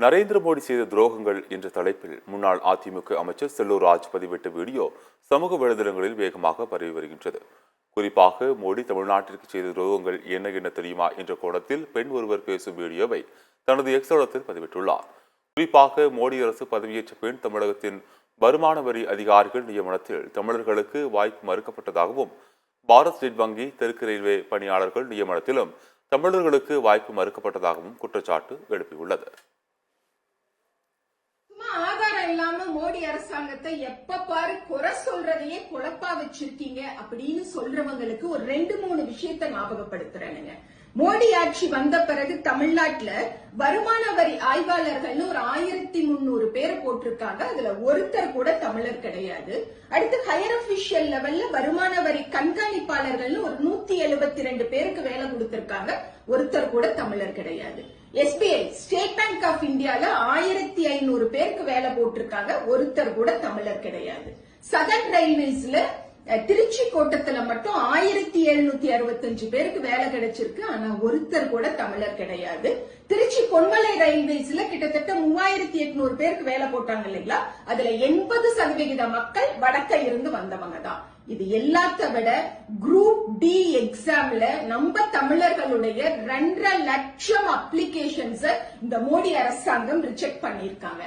நரேந்திர மோடி செய்த துரோகங்கள் என்ற தலைப்பில் முன்னாள் அதிமுக அமைச்சர் செல்லூர் ராஜ் பதிவிட்ட வீடியோ சமூக வலைதளங்களில் வேகமாக பரவி வருகின்றது. குறிப்பாக மோடி தமிழ்நாட்டிற்கு செய்த துரோகங்கள் என்ன தெரியுமா என்ற கோணத்தில் பெண் ஒருவர் பேசும் வீடியோவை தனது எக்ஸ் தளத்தில் பதிவிட்டுள்ளார். குறிப்பாக மோடி அரசு பதவியேற்ற பின் தமிழகத்தின் வருமான வரி அதிகாரிகள் நியமனத்தில் தமிழர்களுக்கு வாய்ப்பு மறுக்கப்பட்டதாகவும், பாரத் ஸ்டேட் வங்கி, தெற்கு ரயில்வே பணியாளர்கள் நியமனத்திலும் தமிழர்களுக்கு வாய்ப்பு மறுக்கப்பட்டதாகவும் குற்றச்சாட்டு எழுப்பியுள்ளது. ஆதாரம் இல்லாம மோடி அரசாங்கத்தை எப்ப பாரு குறை சொல்றதையே குழப்பா வச்சிருக்கீங்க அப்படின்னு சொல்றவங்களுக்கு ஒரு 2-3 விஷயத்தை ஞாபகப்படுத்துறேனுங்க. மோடி ஆட்சி வந்த பிறகு தமிழ்நாட்டுல வருமான வரி ஆய்வாளர்கள்னு ஒரு 1300 பேர் போட்டிருக்காங்க. அதுல ஒருத்தர் கூட தமிழர் கிடையாது. அடுத்து ஹையர் அபிஷியல் லெவல்ல வருமான வரி கண்காணிப்பாளர்கள்னு ஒரு 172 பேருக்கு வேலை கொடுத்திருக்காங்க. ஒருத்தர் கூட தமிழர் கிடையாது. SBI ஸ்டேட் பேங்க் ஆஃப் இந்தியால 1500 பேருக்கு வேலை போட்டிருக்காங்க. ஒருத்தர் கூட தமிழர் கிடையாது. சதர்ன் ரயில்வேஸ்ல திருச்சி கோட்டத்துல மட்டும் 1765 பேருக்கு வேலை கிடைச்சிருக்கு. ஆனா ஒருத்தர் கூட தமிழர் கிடையாது. திருச்சி பொன்மலை ரயில்வேஸ்ல கிட்டத்தட்ட 3800 பேருக்கு வேலை போட்டாங்க இல்லைங்களா? அதுல 80% மக்கள் வடக்க இருந்து வந்தவங்க தான். இது எல்லாத்த விட குரூப் டி எக்ஸாம்ல நம்ம தமிழர்களுடைய 2.5 லட்சம் அப்ளிகேஷன்ஸ் இந்த மோடி அரசாங்கம் ரிஜெக்ட் பண்ணிருக்காங்க.